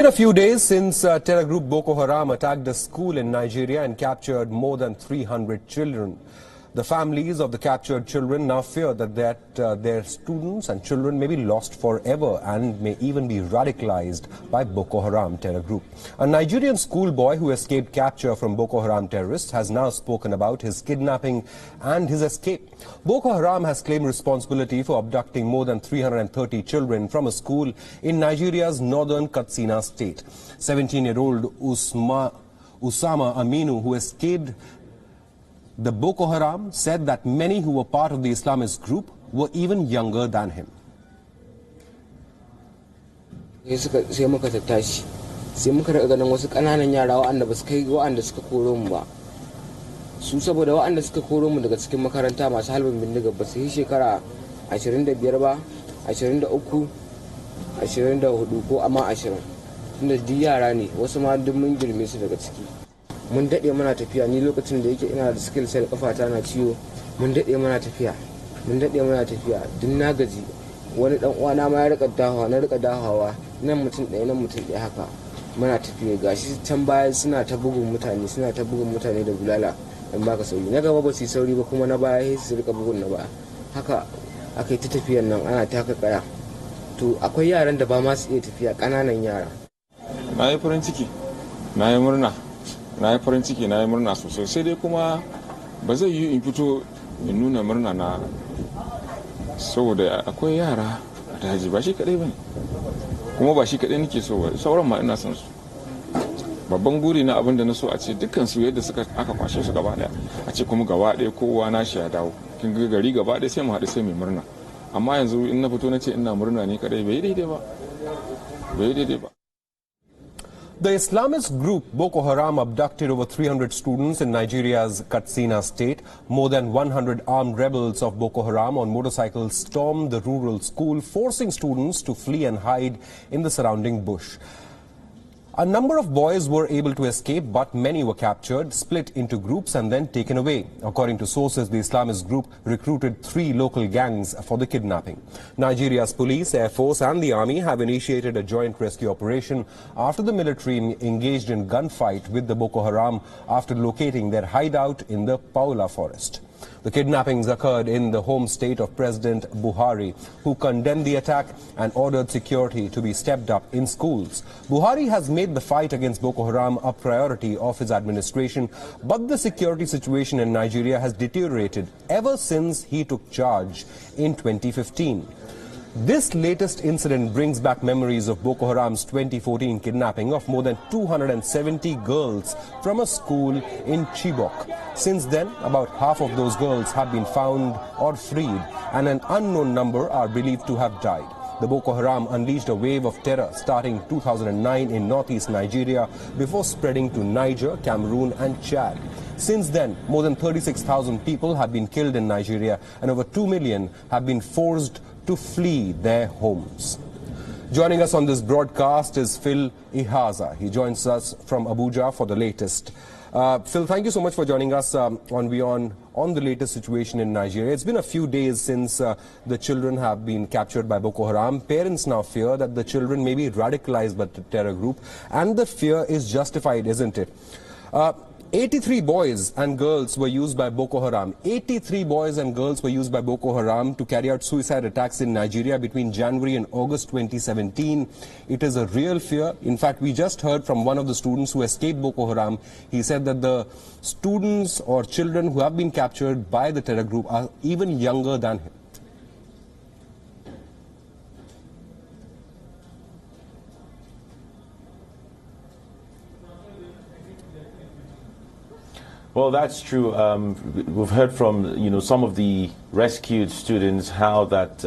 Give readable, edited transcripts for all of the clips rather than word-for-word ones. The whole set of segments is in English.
In a few days since terror group Boko Haram attacked a school in Nigeria and captured more than 300 children. The families of the captured children now fear that their students and children may be lost forever and may even be radicalized by Boko Haram terror group. A Nigerian schoolboy who escaped capture from Boko Haram terrorists has now spoken about his kidnapping and his escape. Boko Haram has claimed responsibility for abducting more than 330 children from a school in Nigeria's northern Katsina state. 17-year-old Usama Aminu, who escaped the Boko Haram, said that many who were part of the Islamist group were even younger than him. Sai muka tattashi sai muka daga ganin wasu kananan yara waɗanda ba su kai waɗanda suka koro mu ba su saboda waɗanda suka koro mu daga cikin makaranta masu halbin bindiga ba su yi shekara 25 ba 23 24 ko amma 20 tunda duk yara ne wasu ma duk mun girme su daga ciki. Mun daɗe muna tafiya ni lokacin da yake ina da skill sai kafata na ciwo mun daɗe muna tafiya duk na gaji wani dan uwana ma ya rika dahawa na rika dahawa nan mutum ɗaya haka muna tafiya gashi can baya suna ta bugun mutane da bulala dan baka sauri na gaba ba su sauri ba kuma na baya sai su rika bugun na baya haka akai ta tafiyar nan ana taka kaya to akwai yaran da ba ma su iya tafiya kananan yara. Na yi farin ciki na yi murna na yi farin ciki na yi murna sosai sai dai kuma ba zai yi in fito in nuna murna na saboda akwai yara a daji ba shi kadai bane kuma ba shi kadai nake so ba sauran ma ina son su babban buri na abin da na so a ce dukkan su yadda suka aka kwashe su gaba daya a ce kuma gaba daya kowa na shi ya dawo kin ga gari gaba daya sai mu haɗu sai mu murna amma yanzu in na fito na ce ina murna ne kadai bai daidai ba. The Islamist group Boko Haram abducted over 300 students in Nigeria's Katsina state. More than 100 armed rebels of Boko Haram on motorcycles stormed the rural school, forcing students to flee and hide in the surrounding bush. A number of boys were able to escape, but many were captured, split into groups and then taken away. According to sources, the Islamist group recruited 3 local gangs for the kidnapping. Nigeria's police, Air Force and the army have initiated a joint rescue operation after the military engaged in gunfight with the Boko Haram after locating their hideout in the Paula forest. The kidnappings occurred in the home state of President Buhari, who condemned the attack and ordered security to be stepped up in schools. Buhari has made the fight against Boko Haram a priority of his administration, but the security situation in Nigeria has deteriorated ever since he took charge in 2015. This latest incident brings back memories of Boko Haram's 2014 kidnapping of more than 270 girls from a school in Chibok. Since then, about half of those girls have been found or freed, and an unknown number are believed to have died. The Boko Haram unleashed a wave of terror starting 2009 in northeast Nigeria before spreading to Niger, Cameroon and Chad. Since then, more than 36,000 people have been killed in Nigeria and over 2 million have been forced to flee their homes. Joining us on this broadcast is Phil Ihaza. He joins us from Abuja for the latest. Phil, thank you so much for joining us on WION on the latest situation in Nigeria. It's been a few days since the children have been captured by Boko Haram. Parents now fear that the children may be radicalized by the terror group, and the fear is justified, isn't it? 83 boys and girls were used by Boko Haram. 83 boys and girls were used by Boko Haram to carry out suicide attacks in Nigeria between January and August 2017. It is a real fear. In fact, we just heard from one of the students who escaped Boko Haram. He said that the students or children who have been captured by the terror group are even younger than him. Well, that's true. We've heard from some of the rescued students how that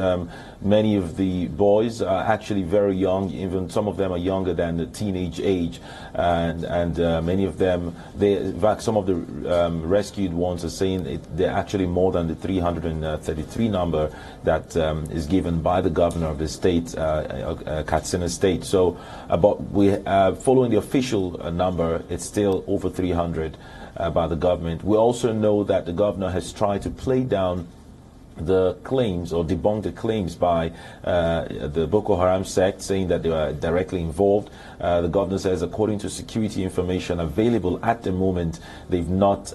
many of the boys are actually very young. Even some of them are younger than the teenage age, and many of them, in fact, some of the rescued ones are saying they're actually more than the 333 number that is given by the governor of the state, Katsina State. So, following the official number, it's still over 300. By the government. We also know that the governor has tried to play down the claims or debunk the claims by the Boko Haram sect, saying that they are directly involved. The governor says, according to security information available at the moment, they've not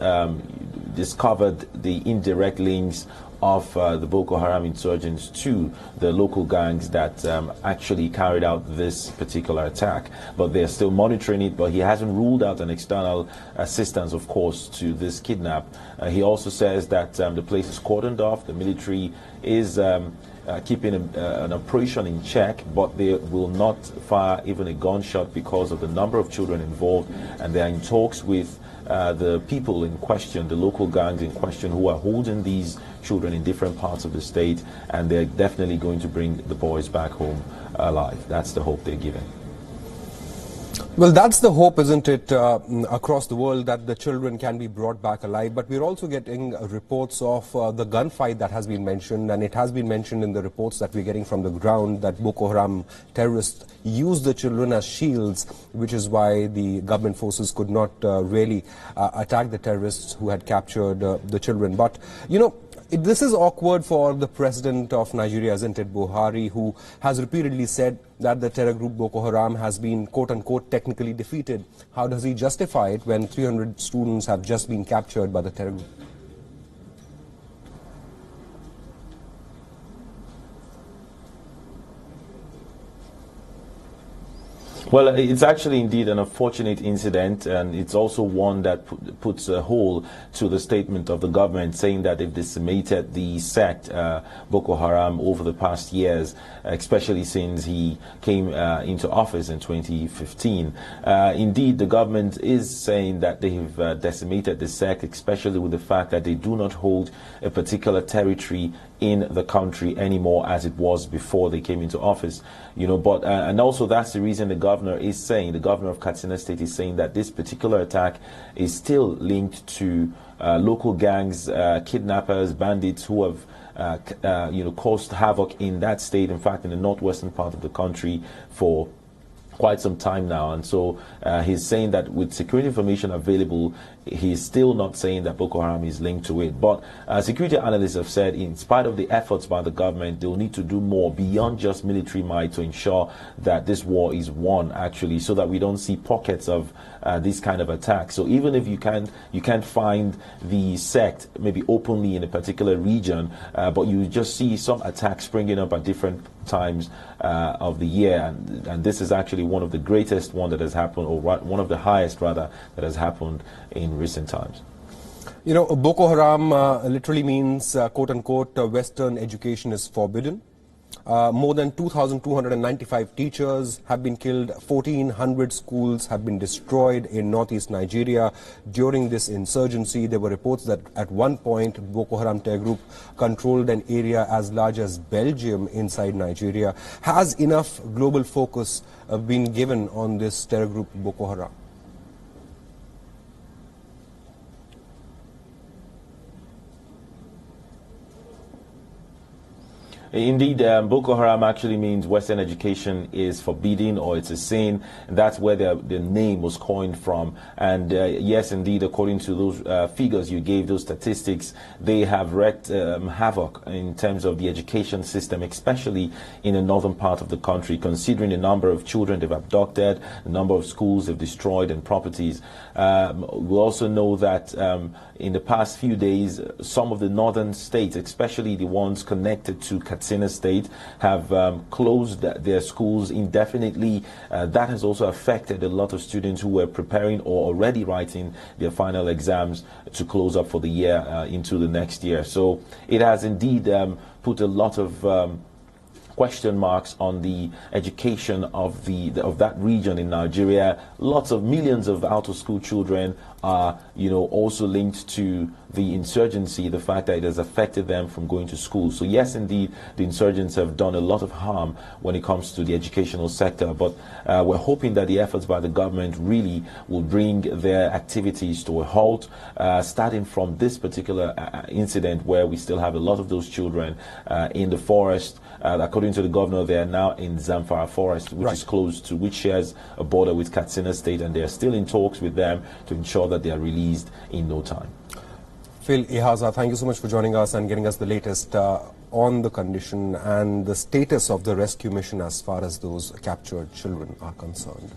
discovered the indirect links of the Boko Haram insurgents to the local gangs that actually carried out this particular attack. But they're still monitoring it, but he hasn't ruled out an external assistance, of course, to this kidnap. He also says that the place is cordoned off. The military is keeping an operation in check, but they will not fire even a gunshot because of the number of children involved, and they are in talks with the people in question, the local gangs in question, who are holding these children in different parts of the state, and they're definitely going to bring the boys back home alive. That's the hope they're giving. Well, that's the hope, isn't it, across the world, that the children can be brought back alive. But we're also getting reports of the gunfight that has been mentioned, and it has been mentioned in the reports that we're getting from the ground that Boko Haram terrorists use the children as shields, which is why the government forces could not really attack the terrorists who had captured the children. But, you know, this is awkward for the president of Nigeria, isn't it, Buhari, who has repeatedly said that the terror group Boko Haram has been, quote-unquote, technically defeated. How does he justify it when 300 students have just been captured by the terror group? Well, it's actually indeed an unfortunate incident, and it's also one that puts a hole to the statement of the government, saying that they've decimated the sect, Boko Haram, over the past years, especially since he came into office in 2015. Indeed, the government is saying that they've decimated the sect, especially with the fact that they do not hold a particular territory in the country anymore as it was before they came into office, you know. But and also that's the reason the governor of Katsina State is saying that this particular attack is still linked to local gangs, kidnappers, bandits who have you know, caused havoc in that state, in fact in the northwestern part of the country, for quite some time now. And so he's saying that with security information available, he's still not saying that Boko Haram is linked to it. But security analysts have said, in spite of the efforts by the government, they'll need to do more beyond just military might to ensure that this war is won, actually, so that we don't see pockets of this kind of attack. So even if you can't find the sect maybe openly in a particular region, but you just see some attacks springing up at different times of the year, and this is actually one of the greatest one that has happened, or one of the highest rather, that has happened in recent times. You know, Boko Haram literally means, quote-unquote, Western education is forbidden. More than 2,295 teachers have been killed. 1,400 schools have been destroyed in northeast Nigeria during this insurgency. There were reports that at one point Boko Haram terror group controlled an area as large as Belgium inside Nigeria. Has enough global focus been given on this terror group Boko Haram? Indeed, Boko Haram actually means Western education is forbidden, or it's a sin, and that's where the name was coined from. And yes, indeed, according to those figures you gave, those statistics, they have wreaked havoc in terms of the education system, especially in the northern part of the country, considering the number of children they've abducted, the number of schools they've destroyed, and properties. We also know that in the past few days, some of the northern states, especially the ones connected to Katsina State, have closed their schools indefinitely. That has also affected a lot of students who were preparing or already writing their final exams to close up for the year into the next year. So it has indeed put a lot of question marks on the education of that region in Nigeria. Lots of millions of out-of-school children are, you know, also linked to the insurgency, the fact that it has affected them from going to school. So yes, indeed, the insurgents have done a lot of harm when it comes to the educational sector, but we're hoping that the efforts by the government really will bring their activities to a halt, starting from this particular incident where we still have a lot of those children in the forest. According to the governor, they are now in Zamfara forest, which is close to, which shares a border with Katsina State, and they are still in talks with them to ensure that they are released in no time. Phil Ehaza, thank you so much for joining us and getting us the latest on the condition and the status of the rescue mission as far as those captured children are concerned.